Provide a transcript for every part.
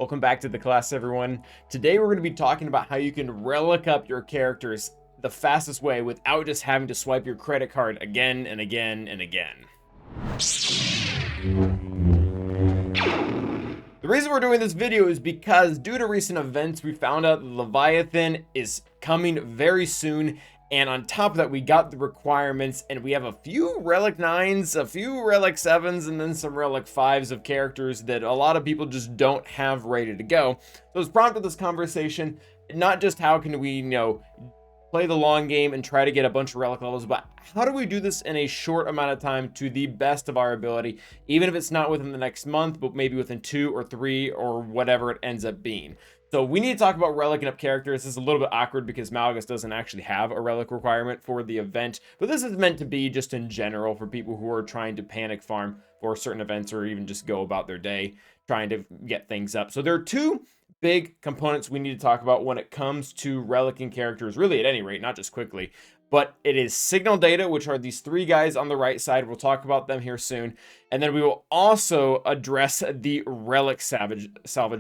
Welcome back to the class, everyone. Today we're going to be talking about how you can relic up your characters the fastest way without just having to swipe your credit card again and again and again. The reason we're doing this video is because due to recent events, we found out that Leviathan is coming very soon. And on top of that, we got the requirements and we have a few Relic 9s, a few Relic 7s, and then some Relic 5s of characters that a lot of people just don't have ready to go. So it's prompted this conversation, not just how can we, play the long game and try to get a bunch of Relic levels, but how do we do this in a short amount of time to the best of our ability, even if it's not within the next month, but maybe within 2 or 3 or whatever it ends up being. So we need to talk about relicing up characters. This is a little bit awkward because Malgus doesn't actually have a relic requirement for the event, but this is meant to be just in general for people who are trying to panic farm for certain events or even just go about their day trying to get things up. So there are two big components we need to talk about when it comes to relicing characters, really at any rate, not just quickly. But it is signal data, which are these 3 guys on the right side. We'll talk about them here soon. And then we will also address the Relic Salvage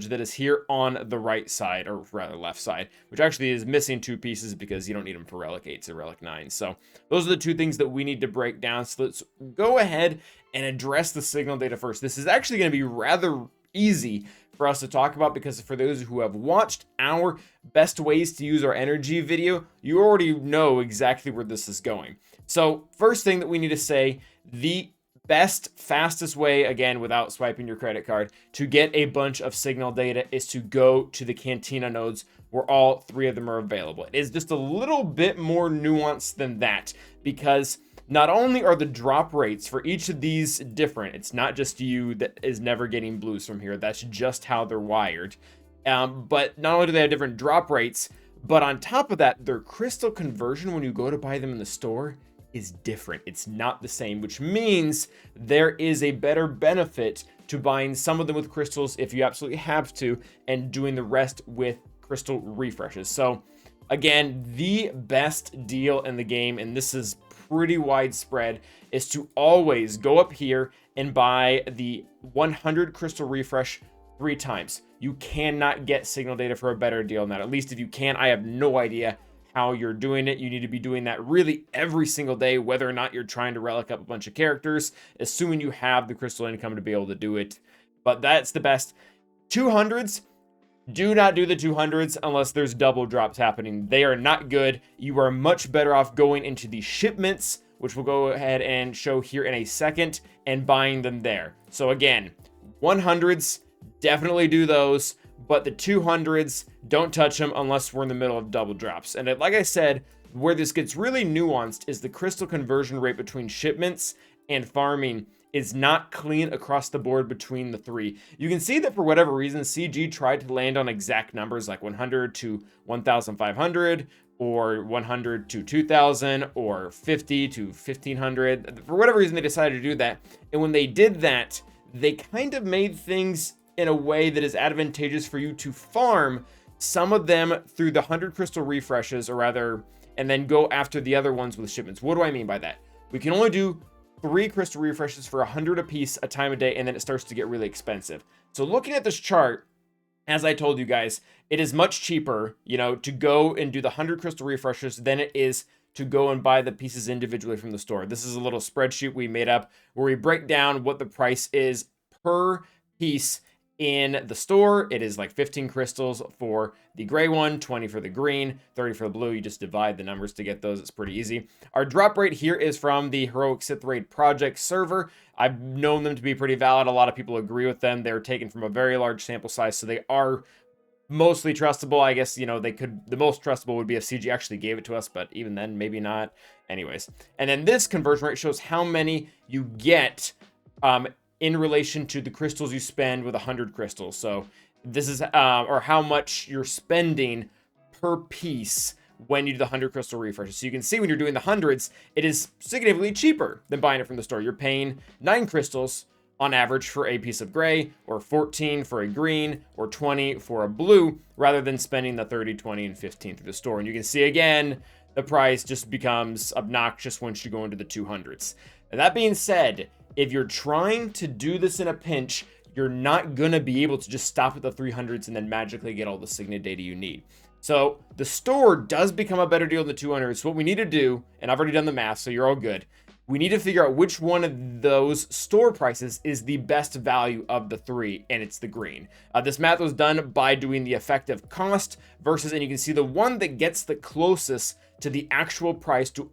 that is here on the right side, or rather left side, which actually is missing 2 pieces because you don't need them for Relic 8s or Relic 9s. So those are the 2 things that we need to break down. So let's go ahead and address the signal data first. This is actually going to be rather easy for us to talk about because for those who have watched our best ways to use our energy video, you already know exactly where this is going. So first thing that we need to say, the best, fastest way, again, without swiping your credit card, to get a bunch of signal data is to go to the Cantina nodes where all 3 of them are available. It is just a little bit more nuanced than that because not only are the drop rates for each of these different, it's not just you that is never getting blues from here, that's just how they're wired. But not only do they have different drop rates, but on top of that, their crystal conversion when you go to buy them in the store is different. It's not the same, which means there is a better benefit to buying some of them with crystals if you absolutely have to, and doing the rest with crystal refreshes. So again, the best deal in the game, and this is pretty widespread, is to always go up here and buy the 100 crystal refresh 3 times. You cannot get signal data for a better deal than that. At least if you can, I have no idea how you're doing it. You need to be doing that really every single day, whether or not you're trying to relic up a bunch of characters, assuming you have the crystal income to be able to do it. But that's the best. 200s, do not do the 200s unless there's double drops happening. They are not good. You are much better off going into the shipments, which we'll go ahead and show here in a second, and buying them there. So again, 100s, definitely do those, but the 200s, don't touch them unless we're in the middle of double drops. And like I said, where this gets really nuanced is the crystal conversion rate between shipments and farming is not clean across the board between the 3. You can see that for whatever reason, CG tried to land on exact numbers like 100 to 1,500 or 100 to 2,000 or 50 to 1,500. For whatever reason, they decided to do that. And when they did that, they kind of made things in a way that is advantageous for you to farm some of them through the 100 crystal refreshes, or rather, and then go after the other ones with shipments. What do I mean by that? We can only do 3 crystal refreshes for 100 apiece a time a day, and then it starts to get really expensive. So looking at this chart, as I told you guys, it is much cheaper, to go and do the 100 crystal refreshes than it is to go and buy the pieces individually from the store. This is a little spreadsheet we made up where we break down what the price is per piece in the store. It is like 15 crystals for the gray one, 20 for the green, 30 for the blue. You just divide the numbers to get those. It's pretty easy. Our drop rate here is from the Heroic Sith Raid project server. I've known them to be pretty valid. A lot of people agree with them. They're taken from a very large sample size, so they are mostly trustable. I guess, the most trustable would be if CG actually gave it to us, but even then, maybe not. Anyways, and then this conversion rate shows how many you get in relation to the crystals you spend with 100 crystals. So this is, or how much you're spending per piece when you do the 100 crystal refreshes. So you can see when you're doing the hundreds, it is significantly cheaper than buying it from the store. You're paying 9 crystals on average for a piece of gray, or 14 for a green, or 20 for a blue, rather than spending the 30, 20, and 15 through the store. And you can see again, the price just becomes obnoxious once you go into the 200s. And that being said, if you're trying to do this in a pinch, you're not gonna be able to just stop at the 300s and then magically get all the Signet data you need. So the store does become a better deal than the 200s. So what we need to do, and I've already done the math, so you're all good. We need to figure out which one of those store prices is the best value of the three, and it's the green. This math was done by doing the effective cost versus, and you can see the one that gets the closest to the actual price to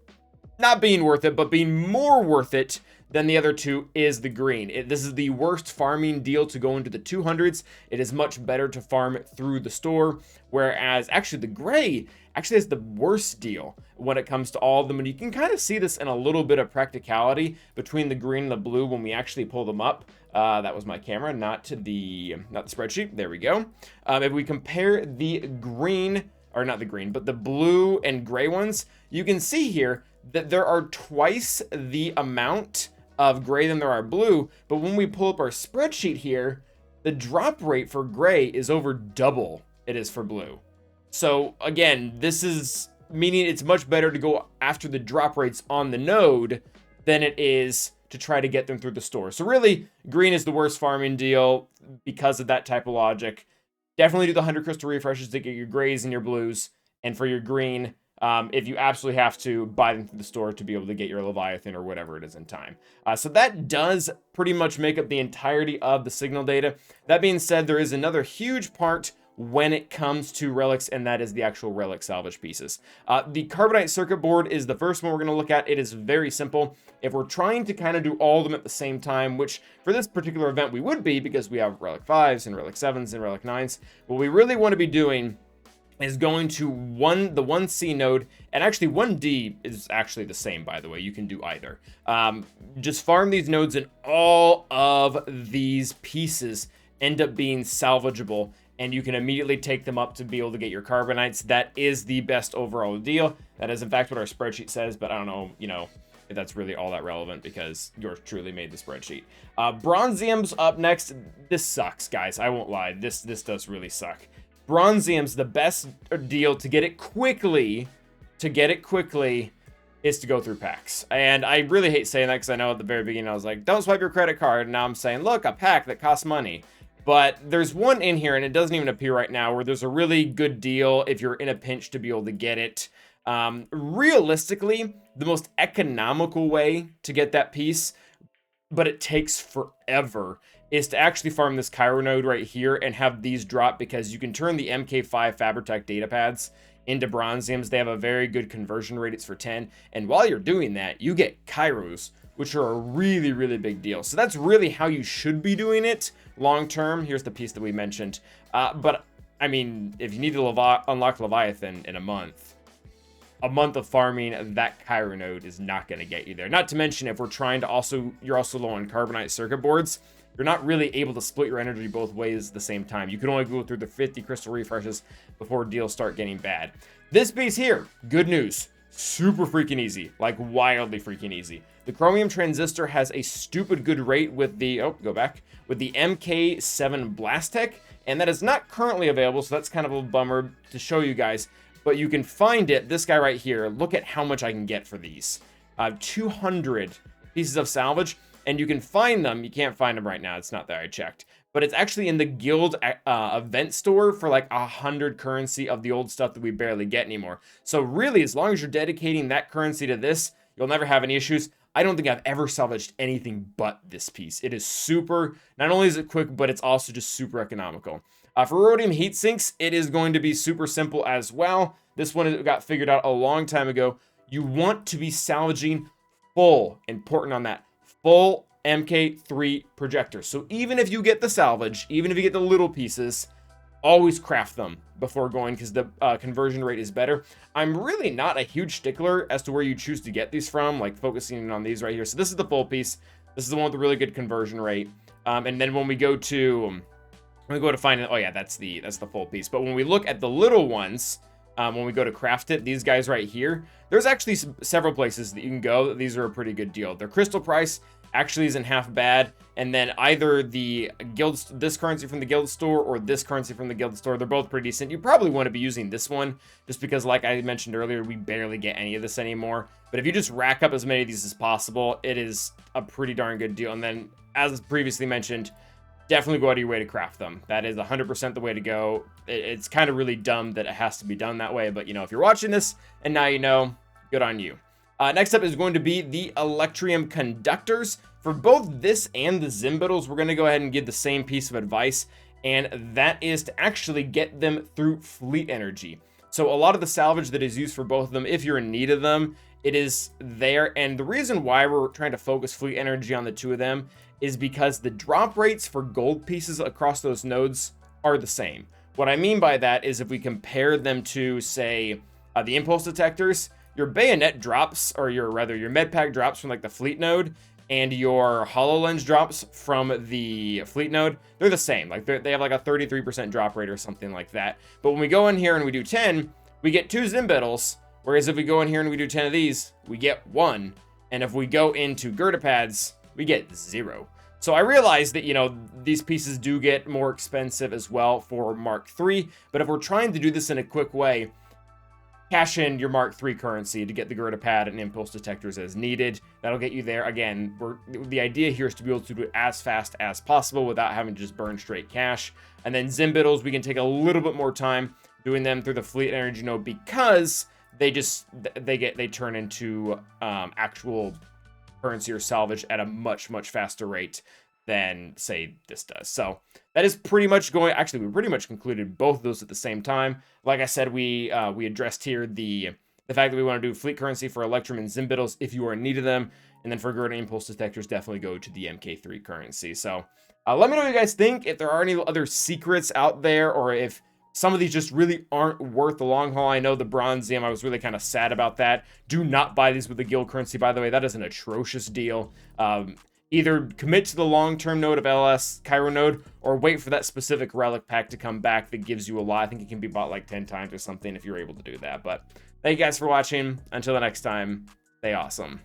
not being worth it, but being more worth it than the other two is the green. This is the worst farming deal to go into the 200s. It is much better to farm through the store, whereas actually the gray actually has the worst deal when it comes to all of them. And you can kind of see this in a little bit of practicality between the green and the blue when we actually pull them up. That was my camera, not the spreadsheet. There we go. If we compare the green, or not the green, but the blue and gray ones, you can see here that there are twice the amount of gray than there are blue. But when we pull up our spreadsheet here, the drop rate for gray is over double it is for blue. So again, this is meaning it's much better to go after the drop rates on the node than it is to try to get them through the store. So really, green is the worst farming deal because of that type of logic. Definitely do the 100 crystal refreshes to get your grays and your blues. And for your green, if you absolutely have to, buy them through the store to be able to get your Leviathan or whatever it is in time. So that does pretty much make up the entirety of the signal data. That being said, there is another huge part when it comes to relics, and that is the actual relic salvage pieces. The carbonite circuit board is the first one we're going to look at. It is very simple. If we're trying to kind of do all of them at the same time, which for this particular event we would be because we have relic 5s and relic 7s and relic 9s, what we really want to be doing is going to the 1C node, and actually 1D is actually the same, by the way. You can do either. Just farm these nodes, and all of these pieces end up being salvageable, and you can immediately take them up to be able to get your carbonites. That is the best overall deal. That is, in fact, what our spreadsheet says, but I don't know, if that's really all that relevant because yours truly made the spreadsheet. Bronzium's up next. This sucks, guys. I won't lie. This does really suck. Bronzium's the best deal to get it quickly. Is to go through packs. And I really hate saying that because I know at the very beginning I was like, don't swipe your credit card. And now I'm saying, look, a pack that costs money. But there's one in here, and it doesn't even appear right now, where there's a really good deal if you're in a pinch to be able to get it. Realistically, the most economical way to get that piece, but it takes forever, is to actually farm this Cairo node right here and have these drop, because you can turn the MK5 Fabritech data pads into bronziums. They have a very good conversion rate. It's for 10. And while you're doing that, you get Kairos, which are a really, really big deal. So that's really how you should be doing it long term. Here's the piece that we mentioned. But I mean, if you need to unlock Leviathan in a month of farming, that Cairo node is not going to get you there. Not to mention, if we're trying to you're also low on carbonite circuit boards, you're not really able to split your energy both ways at the same time. You can only go through the 50 crystal refreshes before deals start getting bad. This piece here, good news. Super freaking easy, like wildly freaking easy. The chromium transistor has a stupid good rate with the, with the MK7 Blastech, and that is not currently available, so that's kind of a bummer to show you guys, but you can find it. This guy right here, look at how much I can get for these. 200 pieces of salvage, and you can find them. You can't find them right now, it's not there, I checked. But it's actually in the guild event store for like 100 currency of the old stuff that we barely get anymore. So really, as long as you're dedicating that currency to this, you'll never have any issues. I don't think I've ever salvaged anything but this piece. It is super, not only is it quick, but it's also just super economical. For rhodium heat sinks, it is going to be super simple as well. This one got figured out a long time ago. You want to be salvaging full, important on that, full MK3 projector. So even if you get the salvage, even if you get the little pieces, always craft them before going, because the conversion rate is better. I'm really not a huge stickler as to where you choose to get these from, like focusing on these right here. So this is the full piece. This is the one with the really good conversion rate. And then when we go to find it, oh yeah, that's the full piece. But when we look at the little ones, when we go to craft it, these guys right here, there's actually several places that you can go. These are a pretty good deal. Their crystal price actually isn't half bad, and then either this currency from the guild store or this currency from the guild store, they're both pretty decent. You probably want to be using this one just because, like I mentioned earlier, we barely get any of this anymore. But if you just rack up as many of these as possible, it is a pretty darn good deal. And then, as previously mentioned, definitely go out of your way to craft them. That is 100% the way to go. It's kind of really dumb that it has to be done that way, but you know, if you're watching this and now you know, good on you. Next up is going to be the Electrium Conductors. For both this and the Zimbittles, we're going to go ahead and give the same piece of advice, and that is to actually get them through fleet energy. So a lot of the salvage that is used for both of them, if you're in need of them, it is there. And the reason why we're trying to focus fleet energy on the two of them is because the drop rates for gold pieces across those nodes are the same. What I mean by that is if we compare them to, say, the impulse detectors, your bayonet drops, or your med pack drops from like the fleet node, and your HoloLens drops from the fleet node, they're the same. Like they have like a 33% drop rate or something like that. But when we go in here and we do 10, we get 2 Zimbittles, whereas if we go in here and we do 10 of these, we get 1. And if we go into Gerda pads, we get 0. So I realize that, you know, these pieces do get more expensive as well for Mark III, but if we're trying to do this in a quick way, cash in your Mark III currency to get the Gerda pad and impulse detectors as needed. That'll get you there. Again, the idea here is to be able to do it as fast as possible without having to just burn straight cash. And then Zimbittles, we can take a little bit more time doing them through the fleet energy node because they turn into actual currency or salvage at a much faster rate than, say, this does. So that is pretty much going. Actually, we pretty much concluded both of those at the same time. Like I said, we addressed here the fact that we want to do fleet currency for Electrum and Zimbittles if you are in need of them, and then for Gerda impulse detectors, definitely go to the MK3 currency. So let me know what you guys think, if there are any other secrets out there, or if some of these just really aren't worth the long haul. I know the Bronzium, I was really kind of sad about that. Do not buy these with the guild currency, by the way. That is an atrocious deal. Either commit to the long-term node of LS Cairo node, or wait for that specific relic pack to come back that gives you a lot. I think it can be bought like 10 times or something if you're able to do that. But thank you guys for watching. Until the next time, stay awesome.